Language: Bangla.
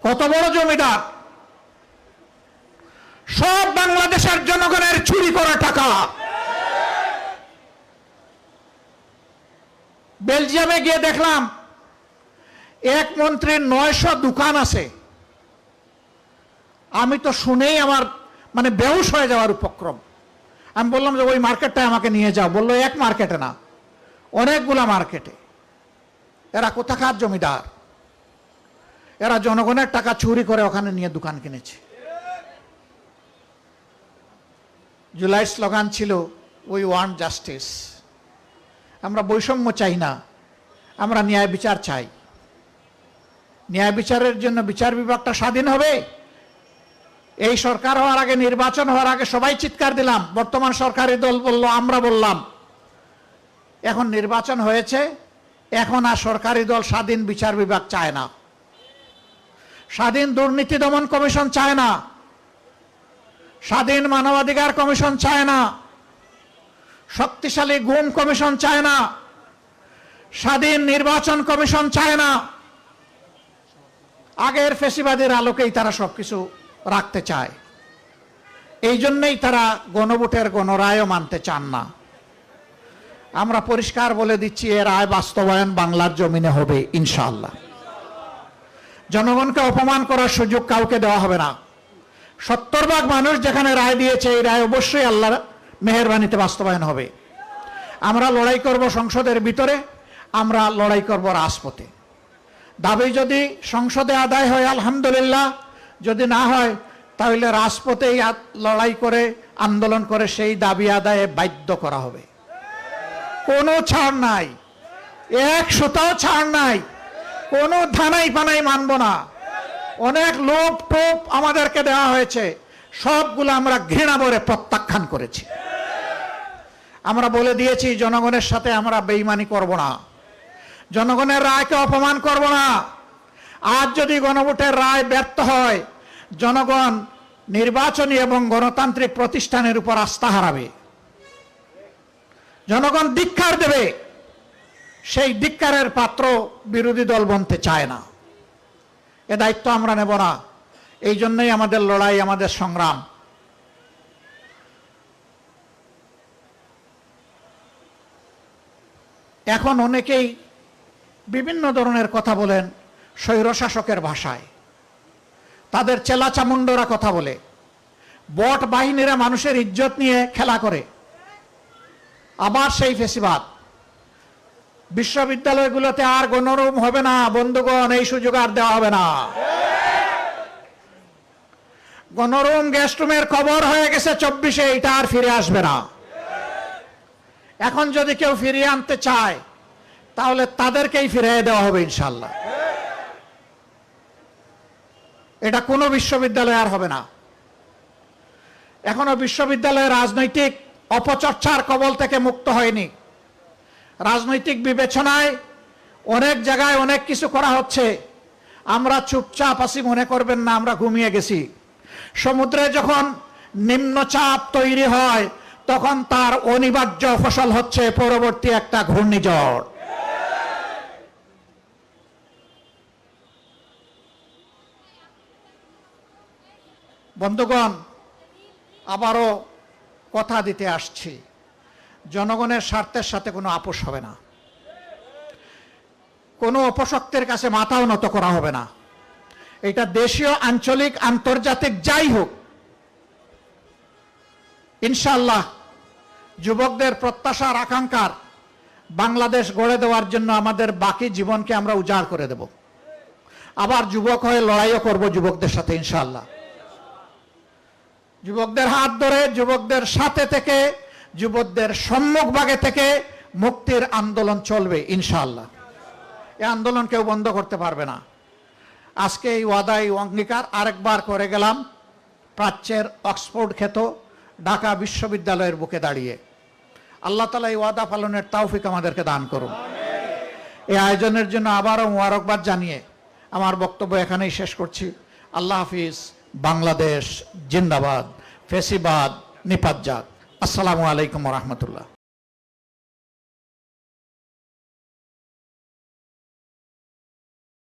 কত বড় জমিদার, সব বাংলাদেশের জনগণের চুরি করা টাকা। বেলজিয়ামে গিয়ে দেখলাম এক মন্ত্রীর 900 দোকান আছে। আমি তো শুনেই আমার মানে বেহুশ হয়ে যাওয়ার উপক্রম। আমি বললাম যে ওই মার্কেটটায় আমাকে নিয়ে যাও। বললো এক মার্কেটে না, অনেকগুলা মার্কেটে। এরা কোথাকার জমিদার? এরা জনগণের টাকা চুরি করে ওখানে নিয়ে দোকান কিনেছে। জুলাই স্লোগান ছিল উই ওয়ান্ট জাস্টিস। আমরা বৈষম্য চাই না, আমরা ন্যায় বিচার চাই। ন্যায় বিচারের জন্য বিচার বিভাগটা স্বাধীন হবে। এই সরকার হওয়ার আগে, নির্বাচন হওয়ার আগে সবাই চিৎকার দিলাম, বর্তমান সরকারি দল বলল, আমরা বললাম। এখন নির্বাচন হয়েছে, এখন আর সরকারি দল স্বাধীন বিচার বিভাগ চায় না, স্বাধীন দুর্নীতি দমন কমিশন চায় না, স্বাধীন মানবাধিকার কমিশন চায় না, শক্তিশালী গুম কমিশন চায় না, স্বাধীন নির্বাচন কমিশন চায় না। আগের ফেসিবাদের আলোকেই তারা সবকিছু রাখতে চায়। এই জন্যই তারা গণভোটের গণরায়ও মানতে চান না। আমরা পরিষ্কার বলে দিচ্ছি, এর রায় বাস্তবায়ন বাংলার জমিনে হবে ইনশাআল্লাহ। জনগণকে অপমান করার সুযোগ কাউকে দেওয়া হবে না। 70% মানুষ যেখানে রায় দিয়েছে, এই রায় অবশ্যই আল্লাহর মেহেরবানিতে বাস্তবায়ন হবে। আমরা লড়াই করব সংসদের ভিতরে, আমরা লড়াই করব রাজপথে। দাবি যদি সংসদে আদায় হয় আলহামদুলিল্লাহ, যদি না হয় তাহলে রাজপথেই লড়াই করে, আন্দোলন করে সেই দাবি আদায়ে বাধ্য করা হবে। কোনো ছাড় নাই, এক সুতাও ছাড় নাই, কোনো ধানাই পানাই মানব না। অনেক লোভ টোপ আমাদেরকে দেওয়া হয়েছে, সবগুলো আমরা ঘৃণা ভরে প্রত্যাখ্যান করেছি। আমরা বলে দিয়েছি জনগণের সাথে আমরা বেইমানি করব না, জনগণের রায়কে অপমান করব না। আজ যদি গণভোটের রায় ব্যর্থ হয়, জনগণ নির্বাচনী এবং গণতান্ত্রিক প্রতিষ্ঠানের উপর আস্থা হারাবে, জনগণ ধিক্কার দেবে। সেই ধিক্কারের পাত্র বিরোধী দল বনতে চায় না। এ দায়িত্ব আমরা নেব না। এই জন্যই আমাদের লড়াই, আমাদের সংগ্রাম। এখন অনেকেই বিভিন্ন ধরনের কথা বলেন স্বৈরশাসকের ভাষায়, তাদের চেলা চামুন্ডরা কথা বলে, বট বাহিনীরা মানুষের ইজ্জত নিয়ে খেলা করে। আবার সেই ফেসিবাদ। বিশ্ববিদ্যালয়গুলোতে আর গণরুম হবে না বন্ধুগণ, এই সুযোগ আর দেওয়া হবে না। গণরুম গেস্ট রুমের খবর হয়ে গেছে 24-এ, এটা আর ফিরে আসবে না। এখন যদি কেউ ফিরিয়ে আনতে চায় তাহলে তাদেরকেই ফিরিয়ে দেওয়া হবে ইনশাল্লাহ। এটা কোনো বিশ্ববিদ্যালয় আর হবে না। এখনো বিশ্ববিদ্যালয় রাজনৈতিক অপচর্চার কবল থেকে মুক্ত হয়নি। রাজনৈতিক বিবেচনায় অনেক জায়গায় অনেক কিছু করা হচ্ছে। আমরা চুপচাপ আছি মনে করবেন না, আমরা ঘুমিয়ে গেছি। সমুদ্রে যখন নিম্নচাপ তৈরি হয়, তখন তার অনিবার্য ফসল হচ্ছে পরবর্তী একটা ঘূর্ণিঝড়। বন্ধুগণ, আবারও কথা দিতে আসছি, জনগণের স্বার্থের সাথে কোনো আপোষ হবে না, কোনো অপশক্তির কাছে মাথাও নত করা হবে না। এটা দেশীয়, আঞ্চলিক, আন্তর্জাতিক যাই হোক, ইনশাআল্লাহ যুবকদের প্রত্যাশার আকাঙ্ক্ষার বাংলাদেশ গড়ে দেওয়ার জন্য আমাদের বাকি জীবনকে আমরা উজাড় করে দেব। আবার যুবক হয়ে লড়াইও করব যুবকদের সাথে ইনশাআল্লাহ। যুবকদের হাত ধরে, যুবকদের সাথে থেকে, যুবকদের সম্মুখভাগে থেকে মুক্তির আন্দোলন চলবে ইনশাআল্লাহ। এই আন্দোলন কেউ বন্ধ করতে পারবে না। আজকে এই ওয়াদা, এই অঙ্গীকার আরেকবার করে গেলাম প্রাচ্যের অক্সফোর্ড খ্যাত ঢাকা বিশ্ববিদ্যালয়ের বুকে দাঁড়িয়ে। আল্লাহ তাআলা এই ওয়াদা পালনের তৌফিক আমাদেরকে দান করুন। এই আয়োজনের জন্য আবারও মোবারকবাদ জানিয়ে আমার বক্তব্য এখানেই শেষ করছি। আল্লাহ হাফিজ। বাংলাদেশ জিন্দাবাদ। ফেসিবাদ নিপাত যাক। আসসালামু আলাইকুম ওয়া রাহমাতুল্লাহ।